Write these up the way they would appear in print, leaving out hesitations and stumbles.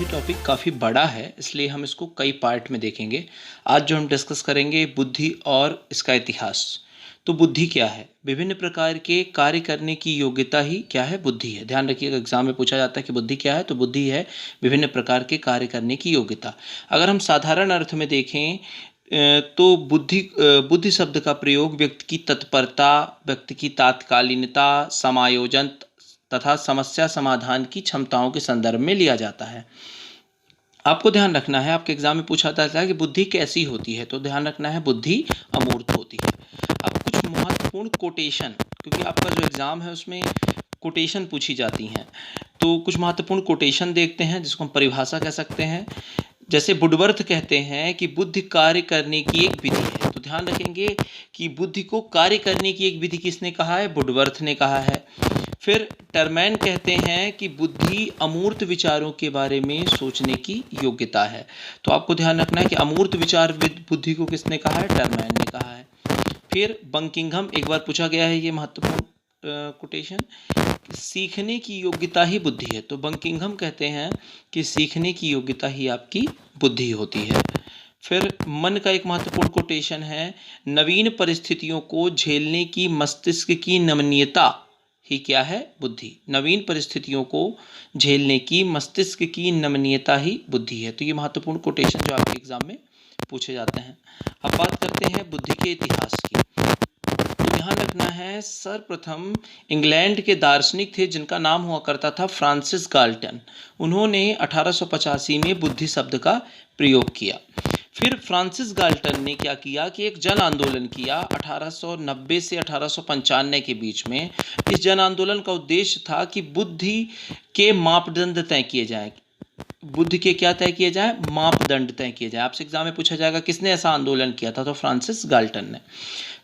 भी टॉपिक काफ़ी बड़ा है, इसलिए हम इसको कई पार्ट में देखेंगे। आज जो हम डिस्कस करेंगे बुद्धि और इसका इतिहास। तो बुद्धि क्या है? विभिन्न प्रकार के कार्य करने की योग्यता ही क्या है? बुद्धि है। ध्यान रखिएगा, एग्जाम में पूछा जाता है कि बुद्धि क्या है, तो बुद्धि है विभिन्न प्रकार के कार्य करने की योग्यता। अगर हम साधारण अर्थ में देखें तो बुद्धि शब्द का प्रयोग व्यक्ति की तत्परता, व्यक्ति की तात्कालीनता, समायोजन तथा समस्या समाधान की क्षमताओं के संदर्भ में लिया जाता है। आपको ध्यान रखना है, आपके एग्जाम में पूछा जाता है कि बुद्धि कैसी होती है, तो ध्यान रखना है बुद्धि अमूर्त होती है। अब कुछ महत्वपूर्ण कोटेशन, क्योंकि आपका जो एग्जाम है उसमें कोटेशन पूछी जाती हैं, तो कुछ महत्वपूर्ण कोटेशन देखते हैं जिसको हम परिभाषा कह सकते हैं। जैसे वुडवर्थ कहते हैं कि बुद्धि कार्य करने की एक विधि है, तो ध्यान रखेंगे कि बुद्धि को कार्य करने की एक विधि किसने कहा है? वुडवर्थ ने कहा है। फिर टर्मैन कहते हैं कि बुद्धि अमूर्त विचारों के बारे में सोचने की योग्यता है, तो आपको ध्यान रखना है कि अमूर्त विचार बुद्धि को किसने कहा है? टर्मैन ने कहा है। फिर बंकिंघम, एक बार पूछा गया है ये महत्वपूर्ण कोटेशन, सीखने की योग्यता ही बुद्धि है, तो बंकिंघम कहते हैं कि सीखने की योग्यता ही आपकी बुद्धि होती है। फिर मन का एक महत्वपूर्ण कोटेशन है, नवीन परिस्थितियों को झेलने की मस्तिष्क की नमनीयता ही क्या है? बुद्धि। नवीन परिस्थितियों को झेलने की मस्तिष्क की नमनीयता ही बुद्धि है। तो ये महत्वपूर्ण कोटेशन जो आपके एग्जाम में पूछे जाते हैं। अब बात करते हैं बुद्धि के इतिहास की। ध्यान रखना है, सर्वप्रथम इंग्लैंड के दार्शनिक थे जिनका नाम हुआ करता था फ्रांसिस गाल्टन। उन्होंने 1885 में बुद्धि शब्द का प्रयोग किया। फिर फ्रांसिस गाल्टन ने क्या किया कि एक जन आंदोलन किया 1890 से 1895 के बीच में। इस जन आंदोलन का उद्देश्य था कि बुद्धि के मापदंड तय किए जाएं। बुद्धि के क्या तय किए जाए? मापदंड तय किए जाए। आपसे एग्जाम में पूछा जाएगा किसने ऐसा आंदोलन किया था, तो फ्रांसिस गाल्टन ने।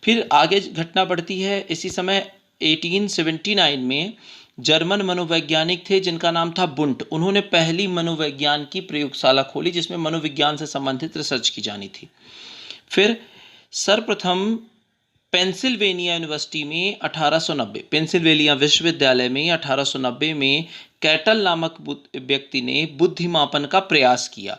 फिर आगे घटना बढ़ती है, इसी समय 1879 में जर्मन मनोवैज्ञानिक थे जिनका नाम था बुंट। उन्होंने पहली मनोविज्ञान की प्रयोगशाला खोली जिसमें मनोविज्ञान से संबंधित रिसर्च की जानी थी। फिर सर्वप्रथम पेंसिल्वेनिया यूनिवर्सिटी में 1890, पेंसिल्वेनिया विश्वविद्यालय में 1890 में कैटल नामक व्यक्ति ने बुद्धिमापन का प्रयास किया।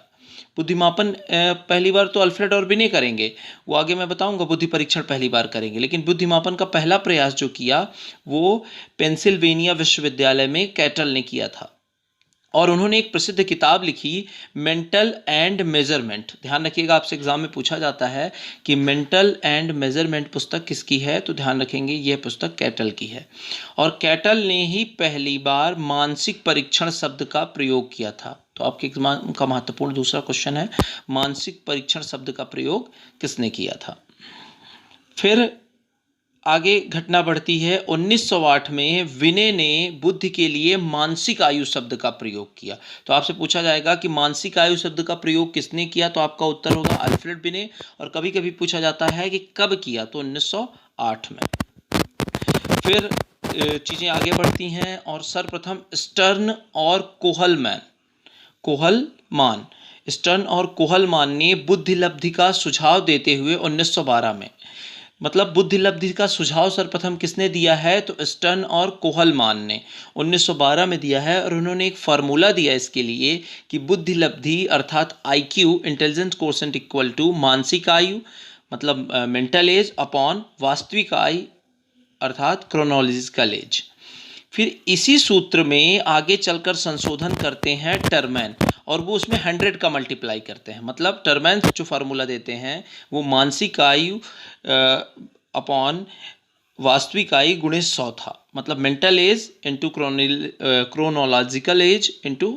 बुद्धिमापन पहली बार तो अल्फ्रेड और बिने करेंगे, वो आगे मैं बताऊंगा। बुद्धि परीक्षण पहली बार करेंगे, लेकिन बुद्धिमापन का पहला प्रयास जो किया वो पेंसिल्वेनिया विश्वविद्यालय में कैटल ने किया था। और उन्होंने एक प्रसिद्ध किताब लिखी, मेंटल एंड मेजरमेंट। ध्यान रखिएगा, आपसे एग्जाम में पूछा जाता है कि मेंटल एंड मेजरमेंट पुस्तक किसकी है, तो ध्यान रखेंगे यह पुस्तक कैटल की है। और कैटल ने ही पहली बार मानसिक परीक्षण शब्द का प्रयोग किया था। तो आपके एग्जाम का महत्वपूर्ण दूसरा क्वेश्चन है, मानसिक परीक्षण शब्द का प्रयोग किसने किया था। फिर आगे घटना बढ़ती है, 1908 में विने ने बुद्धि के लिए मानसिक आयु शब्द का प्रयोग किया। तो आपसे पूछा जाएगा कि मानसिक आयु शब्द का प्रयोग किसने किया, तो आपका उत्तर होगा अल्फ्रेड बिने। और कभी कभी पूछा जाता है कि कब किया, तो 1908 में। फिर चीज़ें आगे बढ़ती हैं और सर्वप्रथम स्टर्न और कोहलमान ने बुद्धिलब्धि का सुझाव देते हुए 1912 में, मतलब बुद्धिलब्धि का सुझाव सर्वप्रथम किसने दिया है, तो स्टर्न और कोहलमान ने 1912 में दिया है। और उन्होंने एक फार्मूला दिया इसके लिए कि बुद्धिलब्धि अर्थात IQ, intelligence quotient equal to मानसिक आयु मतलब मेंटल एज अपॉन वास्तविक आयु अर्थात क्रोनोलॉजिकल एज। फिर इसी सूत्र में आगे चलकर संशोधन करते हैं टर्मैन, और वो उसमें 100 का मल्टीप्लाई करते हैं। मतलब टर्मैन जो फार्मूला देते हैं वो मानसिक आयु अपॉन वास्तविक आयु गुणे 100 था। मतलब mental as into chronological age into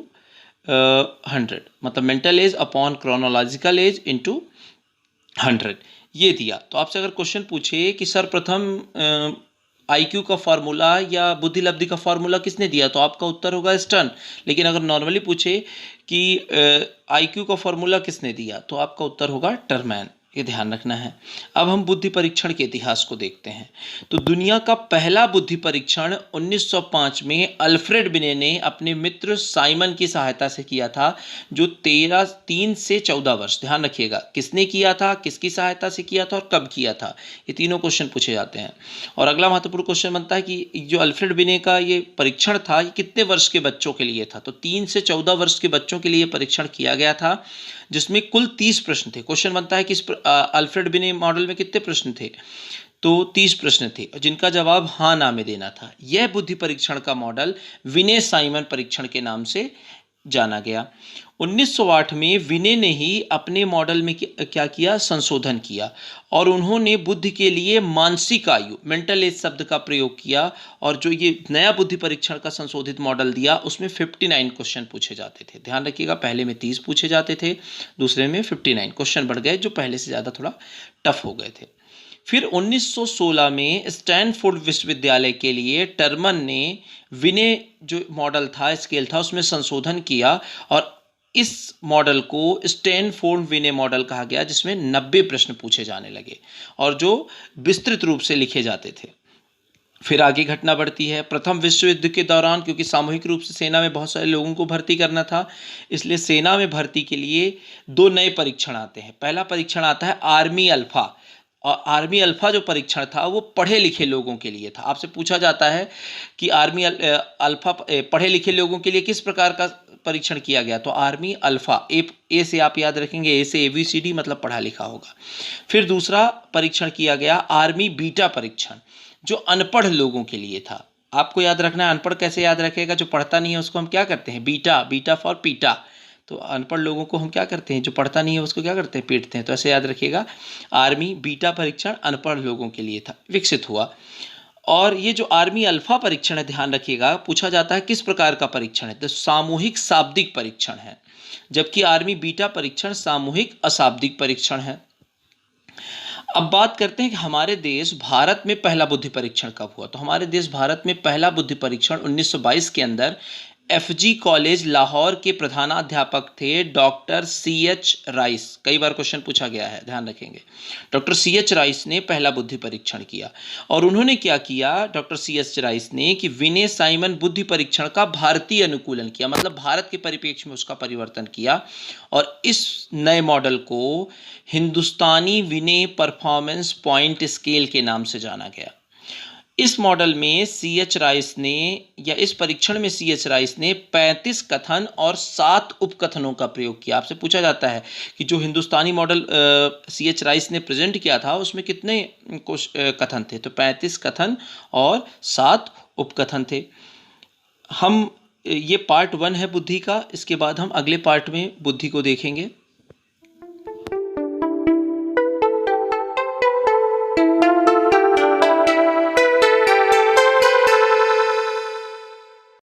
100, मतलब mental as upon chronological age into 100 ये दिया। तो आपसे अगर क्वेश्चन पूछे कि सर्वप्रथम IQ का फार्मूला या बुद्धिलब्धि का फार्मूला किसने दिया, तो आपका उत्तर होगा स्टर्न। लेकिन अगर नॉर्मली पूछे कि IQ का फार्मूला किसने दिया, तो आपका उत्तर होगा टर्मैन। ये ध्यान रखना है। अब हम बुद्धि परीक्षण के इतिहास को देखते हैं। तो दुनिया का पहला बुद्धि परीक्षण 1905 में अल्फ्रेड बिने ने अपने मित्र साइमन की सहायता से किया था, जो 3 से 14 वर्ष, ध्यान रखिएगा किसने किया था, किसकी सहायता से किया था और कब किया था, ये तीनों क्वेश्चन पूछे जाते हैं। और अगला महत्वपूर्ण क्वेश्चन बनता है कि जो अल्फ्रेड बिने का ये परीक्षण था, ये कितने वर्ष के बच्चों के लिए था। तो 3 से 14 वर्ष के बच्चों के लिए परीक्षण किया गया था, जिसमें कुल 30 प्रश्न थे। क्वेश्चन बनता है कि इस अल्फ्रेड बिने मॉडल में कितने प्रश्न थे, तो 30 प्रश्न थे, जिनका जवाब हाँ ना में देना था। यह बुद्धि परीक्षण का मॉडल विने साइमन परीक्षण के नाम से जाना गया। 1908 में विने ने ही अपने मॉडल में क्या किया, संशोधन किया, और उन्होंने बुद्धि के लिए मानसिक आयु, मेंटल एज शब्द का प्रयोग किया, और जो ये नया बुद्धि परीक्षण का संशोधित मॉडल दिया, उसमें 59 क्वेश्चन पूछे जाते थे। ध्यान रखिएगा, पहले में 30 पूछे जाते थे, दूसरे में 59 क्वेश्चन बढ़ गए, जो पहले से ज़्यादा थोड़ा टफ हो गए थे। फिर 1916 में स्टैनफोर्ड विश्वविद्यालय के लिए टर्मन ने विने जो मॉडल था, स्केल था, उसमें संशोधन किया, और इस मॉडल को स्टैनफोर्ड विने मॉडल कहा गया, जिसमें 90 प्रश्न पूछे जाने लगे और जो विस्तृत रूप से लिखे जाते थे। फिर आगे घटना बढ़ती है। प्रथम विश्व युद्ध के दौरान, क्योंकि सामूहिक रूप से सेना में बहुत सारे लोगों को भर्ती करना था, इसलिए सेना में भर्ती के लिए 2 नए परीक्षण आते हैं। पहला परीक्षण आता है आर्मी अल्फा, और आर्मी अल्फा जो परीक्षण था वो पढ़े लिखे लोगों के लिए था। आपसे पूछा जाता है कि आर्मी अल्फा पढ़े लिखे लोगों के लिए किस प्रकार का परीक्षण किया गया, तो आर्मी अल्फा, ए से आप याद रखेंगे, ए से ABCD मतलब पढ़ा लिखा होगा। फिर दूसरा परीक्षण किया गया आर्मी बीटा परीक्षण, जो अनपढ़ लोगों के लिए था। आपको याद रखना है, अनपढ़ कैसे याद रखेगा, जो पढ़ता नहीं है उसको हम क्या करते हैं, बीटा, बीटा फॉर पीटा। तो अनपढ़ लोगों को हम क्या करते हैं, जो पढ़ता नहीं है उसको क्या करते हैं, पीटते हैं। तो ऐसे याद रखिएगा, आर्मी बीटा परीक्षण अनपढ़ लोगों के लिए था, विकसित हुआ। और ये जो आर्मी अल्फा परीक्षण है, ध्यान रखिएगा, पूछा जाता है किस प्रकार का परीक्षण है, तो सामूहिक शाब्दिक परीक्षण है, जबकि आर्मी बीटा परीक्षण सामूहिक अशाब्दिक परीक्षण है। अब बात करते हैं कि हमारे देश भारत में पहला बुद्धि परीक्षण कब हुआ। तो हमारे देश भारत में पहला बुद्धि परीक्षण 1922 के अंदर FG कॉलेज लाहौर के प्रधानाध्यापक थे डॉक्टर CH राइस। कई बार क्वेश्चन पूछा गया है, ध्यान रखेंगे। डॉक्टर CH राइस ने पहला बुद्धि परीक्षण किया, और उन्होंने क्या किया, डॉक्टर CH राइस ने, कि विने साइमन बुद्धि परीक्षण का भारतीय अनुकूलन किया, मतलब भारत के परिप्रेक्ष्य में उसका परिवर्तन किया, और इस नए मॉडल को हिंदुस्तानी विने परफॉर्मेंस पॉइंट स्केल के नाम से जाना गया। इस मॉडल में CH राइस ने, या इस परीक्षण में CH राइस ने 35 कथन और 7 उपकथनों का प्रयोग किया। आपसे पूछा जाता है कि जो हिंदुस्तानी मॉडल CH राइस ने प्रेजेंट किया था, उसमें कितने कथन थे, तो 35 कथन और 7 उपकथन थे। हम ये पार्ट 1 है बुद्धि का, इसके बाद हम अगले पार्ट में बुद्धि को देखेंगे।